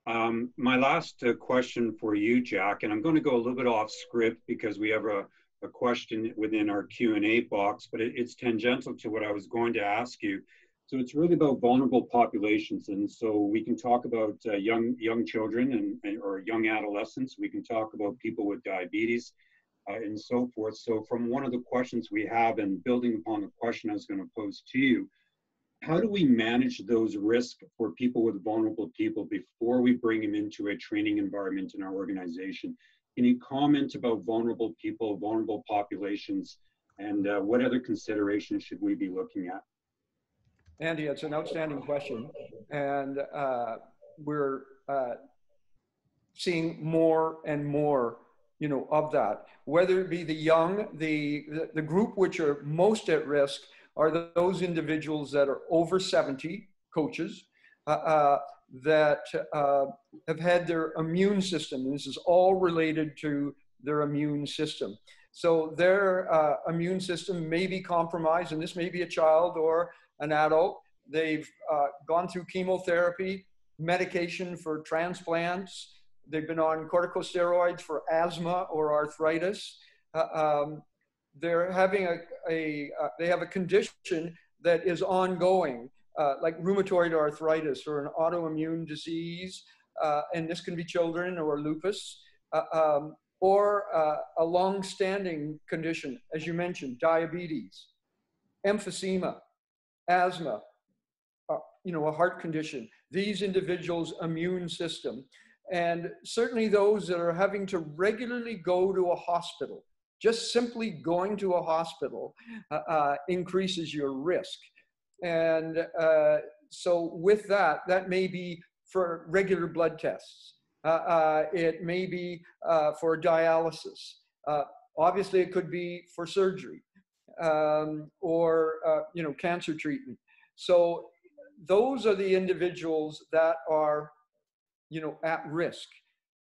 My last question for you, Jack, and I'm going to go a little bit off script because we have a question within our Q&A box, but it's tangential to what I was going to ask you. So it's really about vulnerable populations. And so we can talk about young children or young adolescents. We can talk about people with diabetes and so forth. So from one of the questions we have, and building upon the question I was going to pose to you, how do we manage those risks for people with vulnerable people before we bring them into a training environment in our organization? Can you comment about vulnerable people, vulnerable populations, and what other considerations should we be looking at? Andy, it's an outstanding question. And we're seeing more and more you know, of that, whether it be the young, the group which are most at risk are those individuals that are over 70, coaches, that have had their immune system. And this is all related to their immune system. So their immune system may be compromised, and this may be a child or an adult. They've gone through chemotherapy, medication for transplants. They've been on corticosteroids for asthma or arthritis. They're having they have a condition that is ongoing, like rheumatoid arthritis or an autoimmune disease, and this can be children, or lupus, or a long-standing condition, as you mentioned, diabetes, emphysema, asthma, you know, a heart condition. These individuals' immune system, and certainly those that are having to regularly go to a hospital. Just simply going to a hospital increases your risk. And so with that, that may be for regular blood tests. It may be for dialysis. Obviously, it could be for surgery or you know, cancer treatment. So those are the individuals that are, you know, at risk.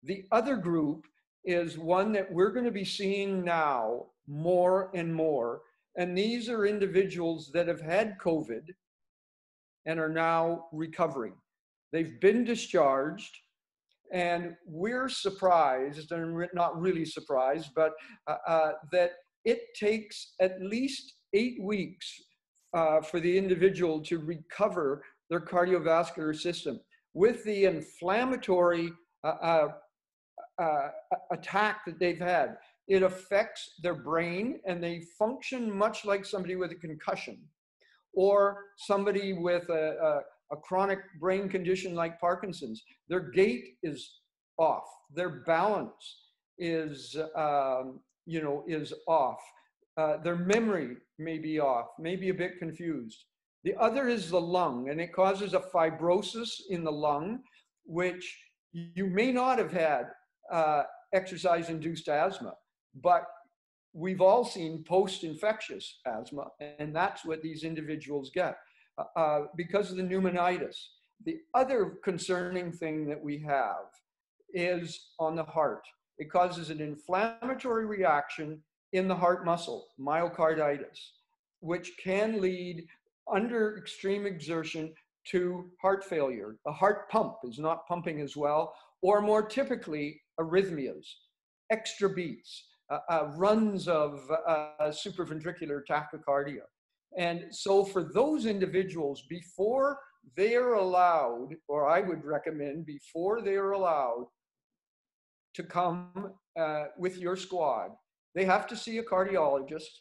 The other group is one that we're going to be seeing now more and more. And these are individuals that have had COVID and are now recovering. They've been discharged, and we're surprised, and not really surprised, but that it takes at least 8 weeks for the individual to recover their cardiovascular system. With the inflammatory attack that they've had, it affects their brain, and they function much like somebody with a concussion or somebody with a chronic brain condition like Parkinson's. Their gait is off. Their balance is, you know, is off. Their memory may be off, maybe a bit confused. The other is the lung, and it causes a fibrosis in the lung, which you may not have had exercise-induced asthma, but we've all seen post-infectious asthma, and that's what these individuals get because of the pneumonitis. The other concerning thing that we have is on the heart. It causes an inflammatory reaction in the heart muscle, myocarditis, which can lead, under extreme exertion, to heart failure. The heart pump is not pumping as well, or more typically, arrhythmias, extra beats, runs of supraventricular tachycardia. And so for those individuals, before they are allowed, or I would recommend before they are allowed to come with your squad, they have to see a cardiologist.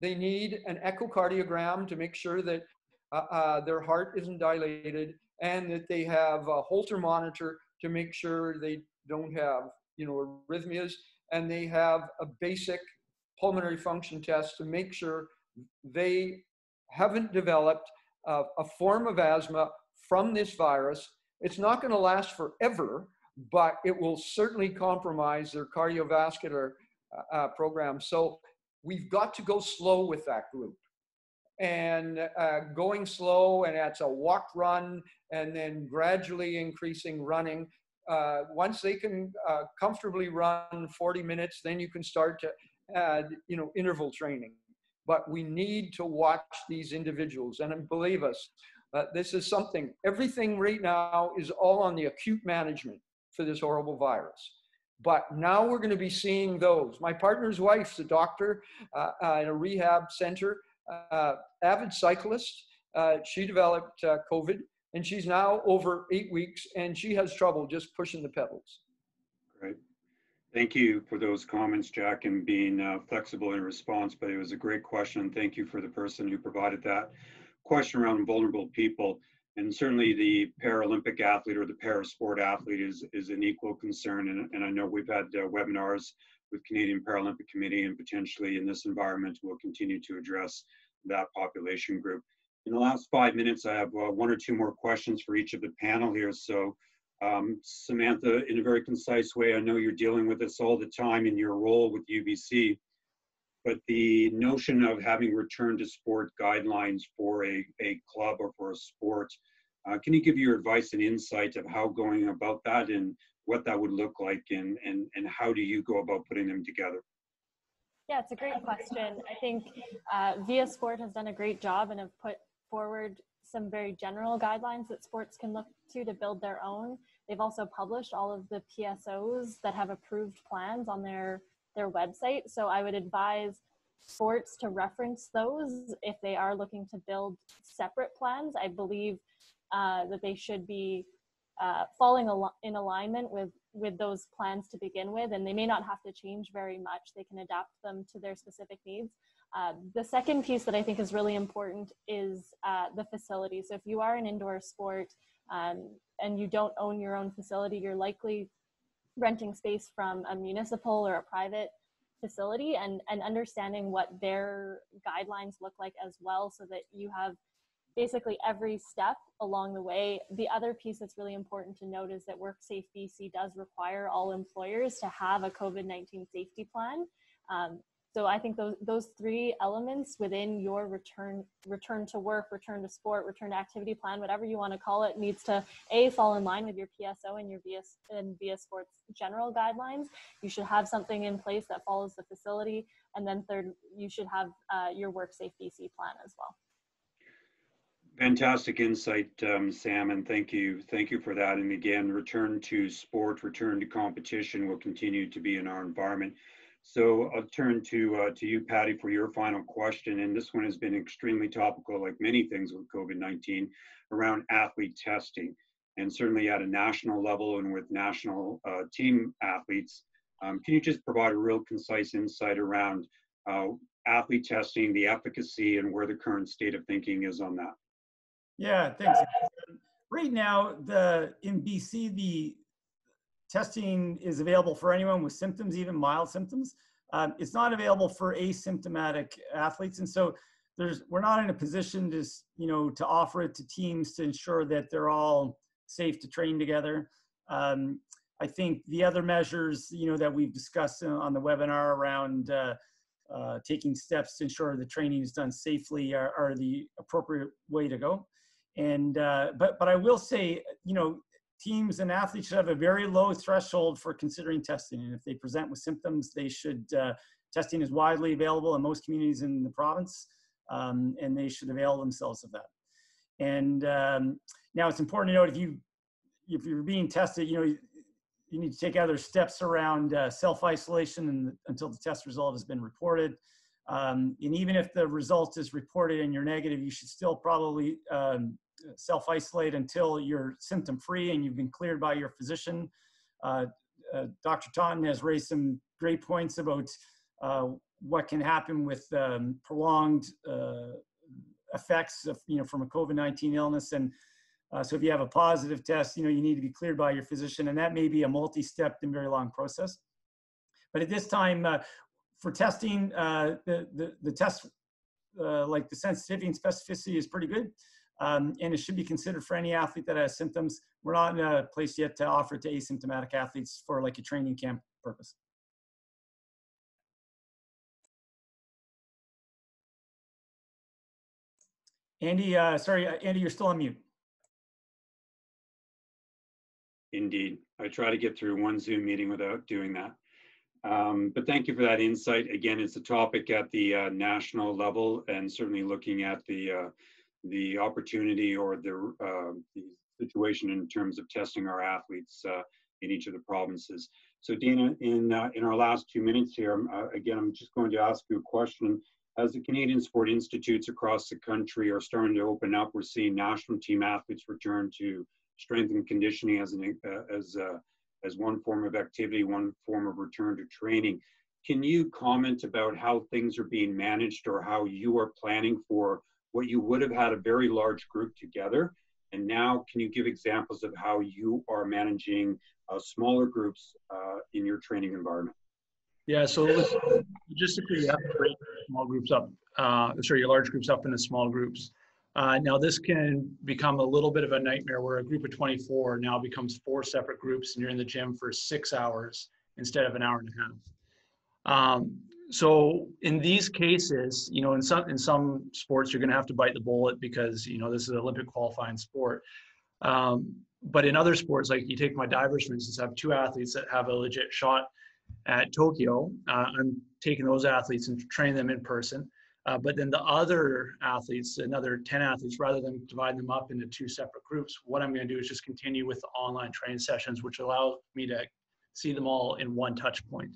They need an echocardiogram to make sure that their heart isn't dilated, and that they have a Holter monitor to make sure they don't have, you know, arrhythmias, and they have a basic pulmonary function test to make sure they haven't developed a form of asthma from this virus. It's not going to last forever, but it will certainly compromise their cardiovascular program. So we've got to go slow with that group. And going slow, and that's a walk, run, and then gradually increasing running. Once they can comfortably run 40 minutes, then you can start to add, you know, interval training. But we need to watch these individuals, and believe us, this is something. Everything right now is all on the acute management for this horrible virus. But now we're going to be seeing those. My partner's wife's a doctor in a rehab center. Avid cyclist. She developed COVID, and she's now over 8 weeks, and she has trouble just pushing the pedals. Great. Thank you for those comments, Jack, and being flexible in response, but it was a great question. Thank you for the person who provided that question around vulnerable people. And certainly the Paralympic athlete or the parasport athlete is an equal concern. And I know we've had webinars with Canadian Paralympic Committee, and potentially in this environment, we'll continue to address that population group. In the last 5 minutes, I have 1 or 2 more questions for each of the panel here. So Samantha, in a very concise way, I know you're dealing with this all the time in your role with UBC, but the notion of having return to sport guidelines for a club or for a sport, can you give your advice and insight of how going about that and what that would look like, and how do you go about putting them together? Yeah, it's a great question. I think VIA Sport has done a great job and have put forward some very general guidelines that sports can look to build their own. They've also published all of the PSOs that have approved plans on their website. So I would advise sports to reference those if they are looking to build separate plans. I believe that they should be falling in alignment with those plans to begin with, and they may not have to change very much. They can adapt them to their specific needs. The second piece that I think is really important is the facility. So if you are an indoor sport and you don't own your own facility, you're likely renting space from a municipal or a private facility, and understanding what their guidelines look like as well, so that you have basically every step along the way. The other piece that's really important to note is that WorkSafe BC does require all employers to have a COVID-19 safety plan. So I think those three elements within your return to work, return to sport, return to activity plan, whatever you want to call it, needs to fall in line with your PSO and your VIA Sports general guidelines. You should have something in place that follows the facility. And then third, you should have your WorkSafe BC plan as well. Fantastic insight, Sam, and thank you for that. And again, return to sport, return to competition will continue to be in our environment. So I'll turn to you, Patty, for your final question. And this one has been extremely topical, like many things with COVID-19, around athlete testing, and certainly at a national level and with national team athletes. Can you just provide a real concise insight around athlete testing, the efficacy, and where the current state of thinking is on that? Yeah, thanks. Right now, in BC, the testing is available for anyone with symptoms, even mild symptoms. It's not available for asymptomatic athletes, and so we're not in a position to offer it to teams to ensure that they're all safe to train together. I think the other measures that we've discussed on the webinar around taking steps to ensure the training is done safely are the appropriate way to go. And but I will say, teams and athletes should have a very low threshold for considering testing. And if they present with symptoms, they should, testing is widely available in most communities in the province, and they should avail themselves of that. And now it's important to note, if you're being tested, you need to take other steps around self-isolation until the test result has been reported. And even if the result is reported and you're negative, you should still probably self-isolate until you're symptom-free and you've been cleared by your physician. Dr. Taunton has raised some great points about what can happen with prolonged effects of, from a COVID-19 illness. And so if you have a positive test, you need to be cleared by your physician, and that may be a multi-step and very long process. But at this time, for testing, the test, like the sensitivity and specificity, is pretty good. And it should be considered for any athlete that has symptoms. We're not in a place yet to offer it to asymptomatic athletes for like a training camp purpose. Andy, sorry, Andy, you're still on mute. Indeed. I try to get through one Zoom meeting without doing that. But thank you for that insight. Again, it's a topic at the national level, and certainly looking at the opportunity or the situation in terms of testing our athletes in each of the provinces. So Dana, in our last 2 minutes here, again, I'm just going to ask you a question. As the Canadian Sport Institutes across the country are starting to open up, we're seeing national team athletes return to strength and conditioning as one form of activity, one form of return to training. Can you comment about how things are being managed, or how you are planning for what you would have had a very large group together? And now, can you give examples of how you are managing smaller groups in your training environment? Yeah, so logistically, you have to break small groups up, your large groups up into small groups. Now this can become a little bit of a nightmare where a group of 24 now becomes 4 separate groups and you're in the gym for 6 hours instead of an hour and a half. So in these cases, you know, in some sports, you're going to have to bite the bullet because, you know, this is an Olympic qualifying sport. But in other sports, like you take my divers, for instance, I have 2 athletes that have a legit shot at Tokyo. I'm taking those athletes and training them in person. But then the other athletes, another 10 athletes, rather than dividing them up into 2 separate groups, what I'm going to do is just continue with the online training sessions, which allow me to see them all in one touch point.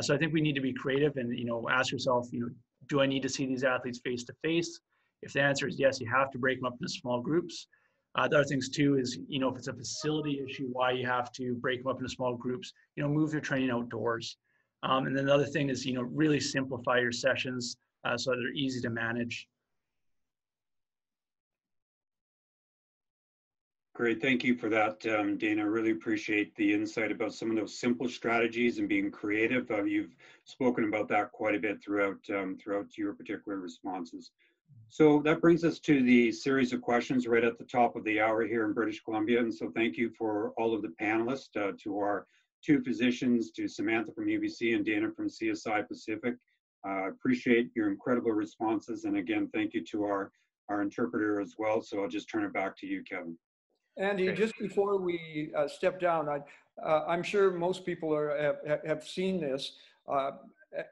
So I think we need to be creative and, you know, ask yourself, you know, do I need to see these athletes face to face? If the answer is yes, you have to break them up into small groups. The other things too is, you know, if it's a facility issue, why you have to break them up into small groups, you know, move your training outdoors. And then the other thing is, you know, really simplify your sessions so that they're easy to manage. Great, thank you for that, Dana. I really appreciate the insight about some of those simple strategies and being creative. You've spoken about that quite a bit throughout your particular responses. So that brings us to the series of questions right at the top of the hour here in British Columbia. And so thank you for all of the panelists, to our 2 physicians, to Samantha from UBC and Dana from CSI Pacific. Appreciate your incredible responses. And again, thank you to our interpreter as well. So I'll just turn it back to you, Kevin. Andy, just before we step down, I'm sure most people have seen this.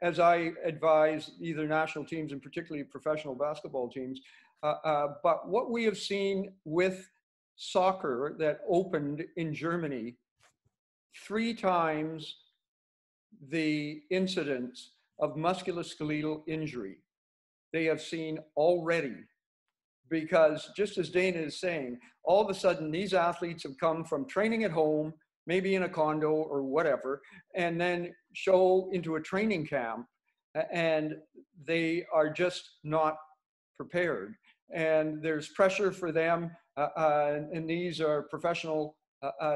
As I advise either national teams and particularly professional basketball teams, but what we have seen with soccer that opened in Germany, 3 times the incidence of musculoskeletal injury they have seen already. Because just as Dana is saying, all of a sudden these athletes have come from training at home, maybe in a condo or whatever, and then show into a training camp, and they are just not prepared. And there's pressure for them, and these are professional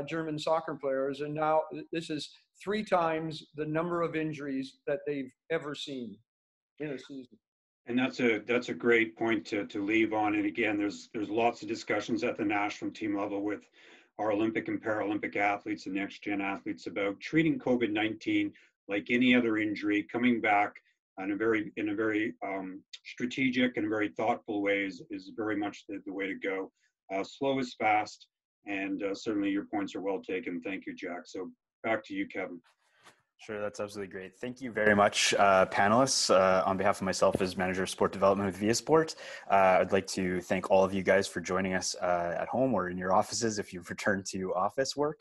German soccer players, and now this is 3 times the number of injuries that they've ever seen in a season. And that's a great point to leave on. And again, there's lots of discussions at the national team level with our Olympic and Paralympic athletes and next gen athletes about treating COVID-19 like any other injury, coming back in a very strategic and very thoughtful way is very much the way to go. Slow is fast, and certainly your points are well taken. Thank you, Jack. So back to you, Kevin. Sure, that's absolutely great. Thank you very much, panelists. On behalf of myself as Manager of Sport Development with ViaSport, I'd like to thank all of you guys for joining us at home or in your offices if you've returned to office work.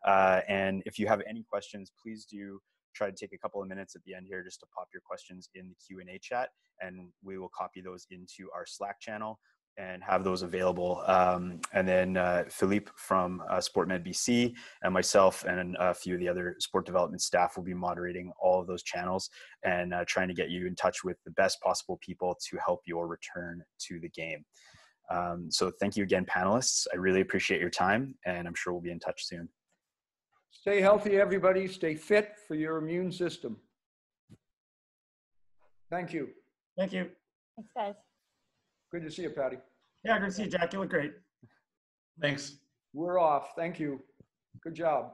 And if you have any questions, please do try to take a couple of minutes at the end here just to pop your questions in the Q&A chat, and we will copy those into our Slack channel and have those available. And then Philippe from Sportmed BC and myself and a few of the other sport development staff will be moderating all of those channels and trying to get you in touch with the best possible people to help your return to the game. So thank you again, panelists. I really appreciate your time, and I'm sure we'll be in touch soon. Stay healthy, everybody. Stay fit for your immune system. Thank you. Thank you. Thanks, guys. Good to see you, Patty. Yeah, good to see you, Jack. You look great. Thanks. We're off. Thank you. Good job.